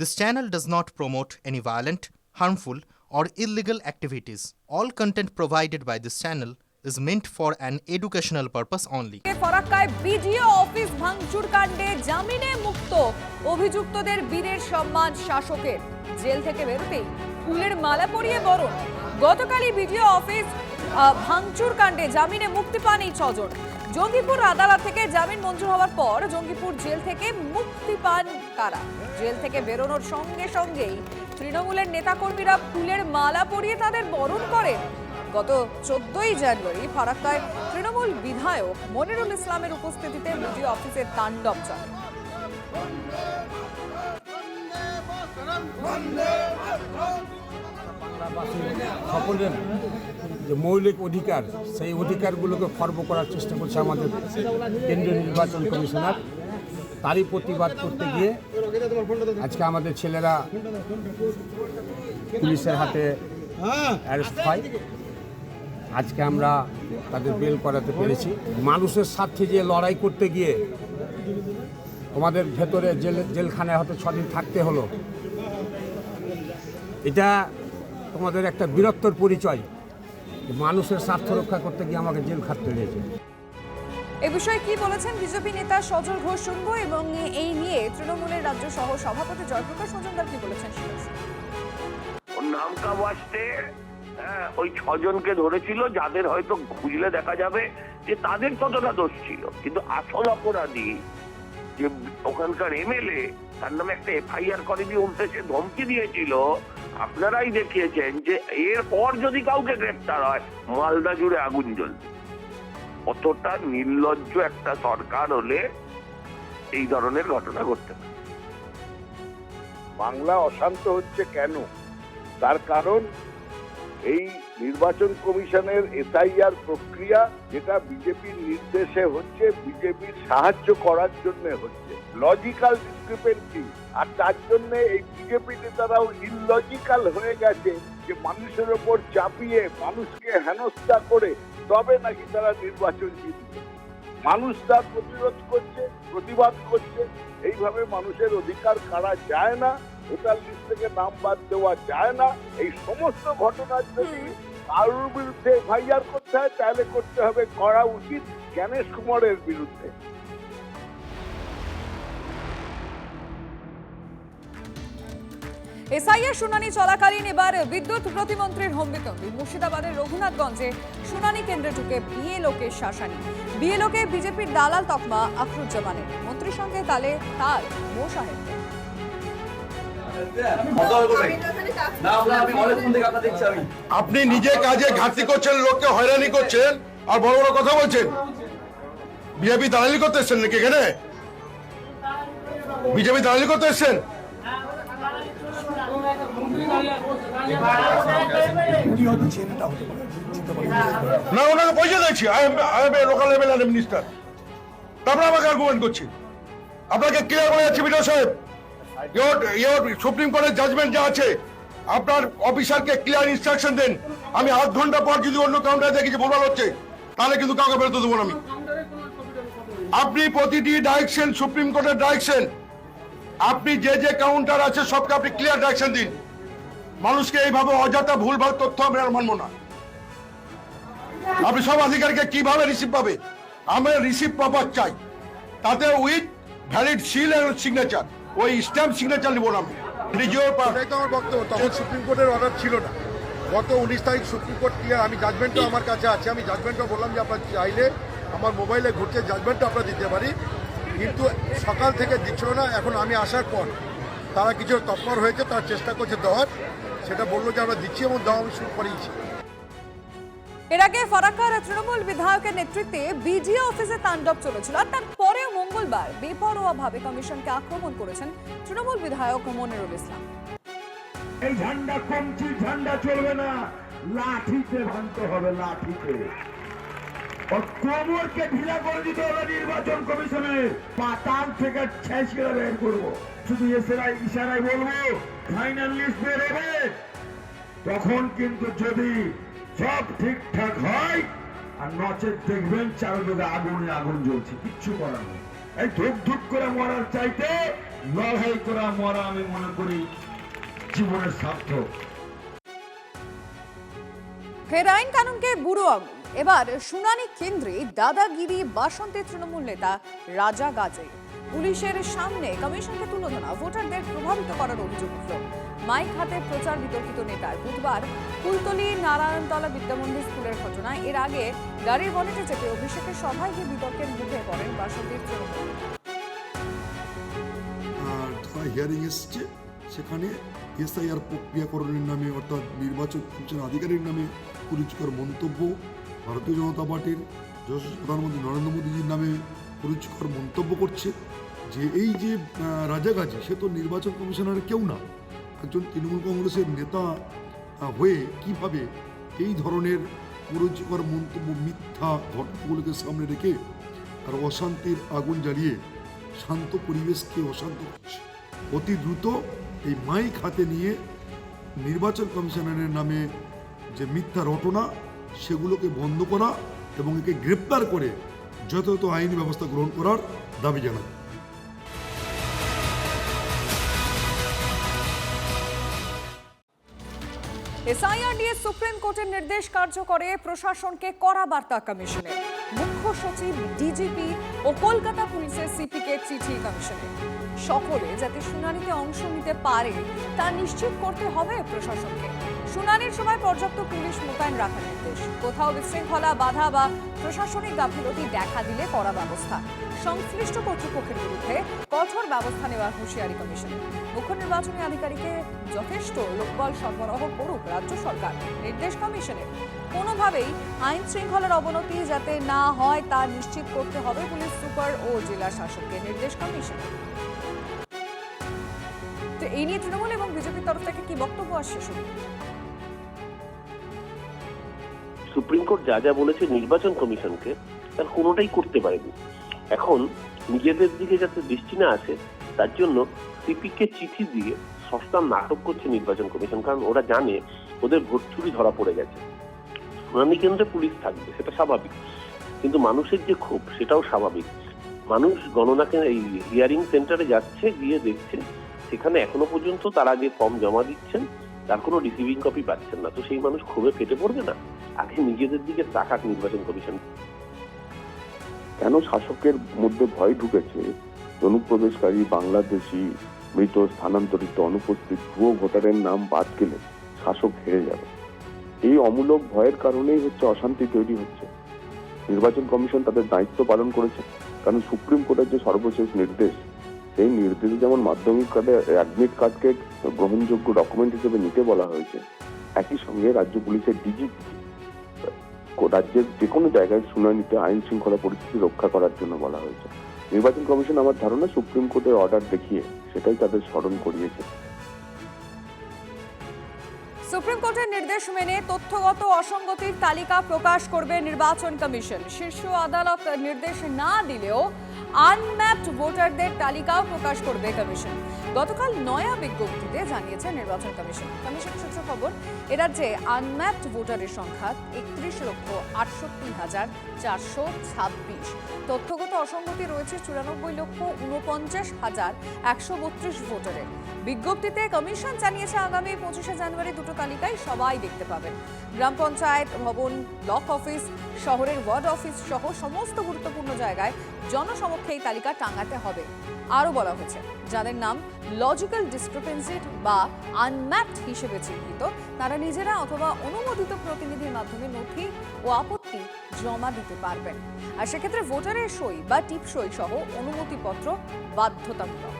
This channel does not promote any violent, harmful, or illegal activities. All content provided by this channel is meant for an educational purpose only. ফরাক্কায় BDO office ভাঙচুর কাণ্ডে জামিনে মুক্ত অভিযুক্তদের বীরের সম্মান শাসকের। জেল থেকে বেরোতেই ফুলের মালা পরিয়ে বরণ। গতকালই বিডিও অফিস ভাঙচুর কাণ্ডে জামিনে মুক্তি পান এই ছজন। জঙ্গিপুর আদালত থেকে জামিন মঞ্জুর হওয়ার পর জঙ্গিপুর জেল থেকে মুক্তি পান তারা। জেল থেকে বেরোনোর সঙ্গে সঙ্গেই তৃণমূলের নেতাকর্মীরা ফুলের মালা পরিয়ে তাদের বরণ করেন। গত 14ই জানুয়ারি ফরাক্কায় তৃণমূল বিধায়ক মনিরুল ইসলামের উপস্থিতিতে বিডিও অফিসের তাণ্ডব চলে। সকলের যে মৌলিক অধিকার, সেই অধিকারগুলোকে খর্ব করার চেষ্টা করছে আমাদের কেন্দ্রীয় নির্বাচন কমিশনার। তারই প্রতিবাদ করতে গিয়ে আজকে আমাদের ছেলেরা পুলিশের হাতে অ্যারেস্ট হয়। আজকে আমরা তাদের বেল করাতে পেরেছি। মানুষের স্বার্থে যে লড়াই করতে গিয়ে আমাদের ভেতরে জেলখানায় হয়তো 6 দিন থাকতে হলো, এটা তোমাদের একটা বীরত্বর পরিচয়। মানুষের স্বার্থ রক্ষা করতে গিয়ে আমাকে জেল খাটতে হয়েছে। এ বিষয়ে কি বলেছেন বিজেপি নেতা সজল ঘোষ শুনবো, এবং এই নিয়ে তৃণমূলের রাজ্য সহ সভাপতি জয়প্রকাশ মজুমদার কি বলেছেন নাম কা ওয়াস্তে ওই 6 জনকে ধরেছিল, যাদের হয়তো খুঁজলে দেখা যাবে যে তাদের ততটা দোষ ছিল, কিন্তু আসল অপরাধী যে ওখানকার এমএলএ, তার নামে একটা এফআইআর করে দিয়ে উল্টে সে ধমকি দিয়েছিল। আপনারাই দেখিয়েছেন যে এরপর যদি কাউকে গ্রেফতার হয় মালদা জুড়ে আগুন জ্বলবে। কতটা নির্লজ্জ একটা সরকার হলে এই ধরনের ঘটনা ঘটতে পারে। বাংলা অশান্ত হচ্ছে কেন? তার কারণ এই নির্বাচন কমিশনের এসআইআর প্রক্রিয়া, যেটা বিজেপির নির্দেশে হচ্ছে, বিজেপির সাহায্য করার জন্য হচ্ছে, লজিক্যাল ডিসক্রিপেন্সি। আর তার জন্য এই বিজেপি নেতারাও ইললজিক্যাল হয়ে গেছে যে মানুষের ওপর চাপিয়ে মানুষকে হেনস্থা করে তবে নাকি তারা নির্বাচন জিতবে। মানুষ তার প্রতিরোধ করছে, প্রতিবাদ করছে। এইভাবে মানুষের অধিকার কাড়া যায় না, ভোটার লিস্ট থেকে নাম বাদ দেওয়া যায় না। এই সমস্ত ঘটনার যদি কারোর বিরুদ্ধে এফআইআর করতে হয়, তাহলে করতে হবে, করা উচিত জ্ঞানেশ কুমারের বিরুদ্ধে। এসআইআর শুনানি চলাকালীন এবার বিদ্যুৎ প্রতিমন্ত্রীর হোমবিতম্বি। মুর্শিদাবাদের রঘুনাথগঞ্জে শুনানি কেন্দ্রে ঢুকে বিএলওকে শাসানি। বিএলওকে বিজেপির দালাল তকমা আখরুজ্জামানের। মন্ত্রীর সঙ্গে তালে তাল মো সাহেব। আপনি নিজে কাজে ঘাটতি করছেন, লোককে হয়রানি করছেন, আর বড় বড় কথা বলছেন। বিজেপি দালালি করতে এসছেন নাকি এখানে? বিজেপি দালালি করতে এসছেন? না, ওনাকে পয়সা দিচ্ছি, লোকাল এমএলএ মিনিস্টার। তারপরে আমাকে আর্গুমেন্ট করছি। আপনাকে ক্লিয়ার করে যাচ্ছি বিডিও সাহেব, সুপ্রিম কোর্টের জাজমেন্ট যা আছে, আপনার অফিসারকে ক্লিয়ার ইনস্ট্রাকশন দেন। আমি 8 ঘন্টা পর যদি অন্য কাউন্টারে দেখি যে ভুলভাল হচ্ছে, তাহলে কিন্তু কাউকে বেরোতে দেবো না আমি। আপনি প্রতিটি ডাইরেকশন, সুপ্রিম কোর্টের ডাইরেকশন, আপনি যে কাউন্টার আছে সবকে আপনি ক্লিয়ার ডাইরেকশন দিন। মানুষকে এইভাবে অযথা ভুলভাল তথ্য আমি আর মানবো না। আপনি সব আধিকারিককে কিভাবে রিসিভ পাবে? আমরা রিসিভ প্রপার চাই, তাতে with valid seal and signature. ওই স্ট্যাম্প সিগনেচার নিব না আমি। আমার বক্তব্য, তখন সুপ্রিম কোর্টের অর্ডার ছিল না। গত 19 তারিখ সুপ্রিম কোর্ট ক্লিয়ার। আমি জাজমেন্টও আমার কাছে আছে, আমি জাজমেন্টও বললাম যে আপনার চাইলে আমার মোবাইলে ঘুরছে জাজমেন্টটা আপনারা দিতে পারি, কিন্তু সকাল থেকে দিচ্ছিল না। এখন আমি আসার পর তারা কিছু তৎপর হয়েছে, তার চেষ্টা করছে দেওয়ার, সেটা বললো যে আমরা দিচ্ছি এবং দেওয়া আমি শুরু করিয়েছি। এর আগে ফরাক্কার তৃণমূল বিধায়কের নেতৃত্বে বিডিও অফিসে তাণ্ডব চলেছিল, আর তারপরেও মঙ্গলবার বেপরোয়াভাবে কমিশনকে আক্রমণ করেছেন তৃণমূল বিধায়ক মনিরুল ইসলাম। এই ঝান্ডা কমছি, ঝান্ডা চলবে না, লাঠিতে ভাঙতে হবে, লাঠিতে। কোমরকে ঢিলা করে দিতে হবে নির্বাচন কমিশনে। পাতাল থেকে ছেঁচড়ে বের করবো। শুধু ইশারায় বলবো ফাইনাল লিস্ট বের হবে, তখন কিন্তু যদি সব ঠিকঠাক হয়, আর নচেত দেখবেন চারদিকে আগুনে আগুন জ্বলছে, কিচ্ছু করার নেই। এই ধুপ ধুপ করে মরার চাইতে লড়াই করা মরা আমি মনে করি জীবনের সার্থক। ফের আইন কানুনকে বুড়ো আঙুল। এবার শুনানি কেন্দ্রে দাদাগিরি বাসন্তী তৃণমূল নেতা রাজা গাজে। পুলিশের সামনে কমিশনকে তুলোধনা, ভোটারদের প্রভাবিত করার অভিযোগ উঠল। মাইক হাতে প্রচার বিতর্কিত নেতার। বুধবার কুলতলি নারায়ণতলা বিদ্যামন্দির স্কুলের ঘটনা। এর আগে গাড়ির বনেটে চেপে অভিষেকের সভায় গিয়ে বিতর্কের মুখে পড়েন বাসন্তীর তৃণমূল নেতা। হিয়ারিং এসছে, সেখানে এসআইআর প্রক্রিয়াকরণের নামে অর্থাৎ নির্বাচন কমিশন আধিকারিক নামে কুরুচিকর মন্তব্য, ভারতীয় জনতা পার্টির যশস্বী প্রধানমন্ত্রী নরেন্দ্র মোদীজির নামে কুরুচিকর মন্তব্য করছে। যে এই যে রাজা গাজী, সে তো নির্বাচন কমিশনারের কেউ না, একজন তৃণমূল কংগ্রেসের নেতা হয়ে কিভাবে এই ধরনের কুরুচিকর মন্তব্য, মিথ্যা ঘটনাগুলোকে সামনে রেখে আর অশান্তির আগুন জ্বালিয়ে শান্ত পরিবেশকে অশান্ত করছে। অতি দ্রুত এই মাইক হাতে নিয়ে নির্বাচন কমিশনারের নামে যে মিথ্যা রটনা, সেগুলোকে বন্ধ করা এবং একে গ্রেপ্তার করে যথাযথ আইনি ব্যবস্থা গ্রহণ করার দাবি জানান। এসআইআর নিয়ে সুপ্রিম কোর্টের নির্দেশ কার্যকরে প্রশাসনকে কড়া বার্তা কমিশনের। মুখ্য সচিব, ডিজিপি ও কলকাতা পুলিশের সিপিকে চিঠি কমিশনের। সকলে যাতে শুনানিতে অংশ নিতে পারে তা নিশ্চিত করতে হবে প্রশাসনকে। শুনানির সময় পর্যাপ্ত পুলিশ মোতায়েন রাখার নির্দেশ। কোথাও বিশৃঙ্খলা, বাধা বা প্রশাসনিক গাফিলতি দেখা দিলে কড়া ব্যবস্থা। সংশ্লিষ্ট কর্তৃপক্ষের বিরুদ্ধে কঠোর ব্যবস্থা নেওয়ার হুঁশিয়ারি কমিশনের। মুখ্য নির্বাচনী আধিকারিককে যথেষ্ট লোকবল সরবরাহ করুক রাজ্য সরকার, নির্দেশ কমিশনের। কোনোভাবেই আইন শৃঙ্খলার অবনতি যাতে না হয় তা নিশ্চিত করতে হবে পুলিশ সুপার ও জেলা শাসককে, নির্দেশ কমিশনের। তো এই নিয়ে তৃণমূল এবং বিজেপির তরফ থেকে কি বক্তব্য আসছে শুনুন। সুপ্রিম কোর্ট যা যা বলেছে নির্বাচন কমিশনকে, তার কোনোটাই করতে পারেনি। এখন নিজেদের দিকে যাতে দৃষ্টি না আসে তার জন্য সিপিকে চিঠি দিয়ে সস্তা নাটক করছে নির্বাচন কমিশন। কারণ ওরা জানে ওদের ভোট চুরি ধরা পড়ে গেছে। শুনানি কেন্দ্রে পুলিশ থাকবে, সেটা স্বাভাবিক, কিন্তু মানুষের যে ক্ষোভ সেটাও স্বাভাবিক। মানুষ গণনাকে এই হিয়ারিং সেন্টারে যাচ্ছে, গিয়ে দেখছে সেখানে এখনো পর্যন্ত তারা যে ফর্ম জমা দিচ্ছেন তার কোনো রিসিভিং কপি পাচ্ছেন না। তো সেই মানুষ ক্ষোভে ফেটে পড়বে না? আগে নিজেদের দিকে তাকাক নির্বাচন কমিশন। কেন শাসকের মধ্যে ভয় ঢুকেছে? অনুপ্রবেশকারী বাংলাদেশি, মৃত, স্থানান্তরিত, অনুপস্থিত ভুয়ো ভোটারের নাম বাদ গেলে শাসক হেরে যাবে। এই অমূলক ভয়ের কারণেই হচ্ছে অশান্তি তৈরি হচ্ছে। নির্বাচন কমিশন তাদের দায়িত্ব পালন করেছে, কারণ সুপ্রিম কোর্টের যে সর্বশেষ নির্দেশ, সেই নির্দেশে যেমন মাধ্যমিক কার্ডে অ্যাডমিট কার্ডকে গ্রহণযোগ্য ডকুমেন্ট হিসেবে নিতে বলা হয়েছে, একই সঙ্গে রাজ্য পুলিশের ডিজিপি রাজ্যের যে কোনো জায়গায় শুনানিতে আইন শৃঙ্খলা পরিস্থিতি রক্ষা করার জন্য বলা হয়েছে। নির্বাচন কমিশন আমার ধারণা সুপ্রিম কোর্টের অর্ডার দেখিয়ে সেটাই তাদের স্মরণ করিয়েছে। সুপ্রিম কোর্টের নির্দেশ মেনে তথ্যগত অসঙ্গতির তালিকা প্রকাশ করবে নির্বাচন কমিশন। শীর্ষ আদালত নির্দেশ না দিলেও আনম্যাপড ভোটারদের তালিকাও প্রকাশ করবে কমিশন। গতকাল নয়া বিজ্ঞপ্তিতে জানিয়েছে নির্বাচন কমিশন। কমিশন সূত্র খবর, এরাজ্যে আনম্যাপড ভোটারের সংখ্যা 31,68,426। তথ্যগত অসঙ্গতি রয়েছে 94,49,132 ভোটারের। বিজ্ঞপ্তিতে কমিশন জানিয়েছে আগামী 25শে জানুয়ারি দুটো তালিকায় সবাই দেখতে পাবেন। গ্রাম পঞ্চায়েত ভবন, ব্লক অফিস, শহরের ওয়ার্ড অফিস সহ সমস্ত গুরুত্বপূর্ণ জায়গায় জনসমক্ষে এই তালিকা টাঙাতে হবে। আরও বলা হয়েছে, যাদের নাম লজিক্যাল ডিসক্রিপেন্সি বা আনম্যাপড হিসেবে চিহ্নিত তারা নিজেরা অথবা অনুমোদিত প্রতিনিধির মাধ্যমে নথি ও আপত্তি জমা দিতে পারবেন। আর সেক্ষেত্রে ভোটারের সই বা টিপসই সহ অনুমতিপত্র বাধ্যতামূলক।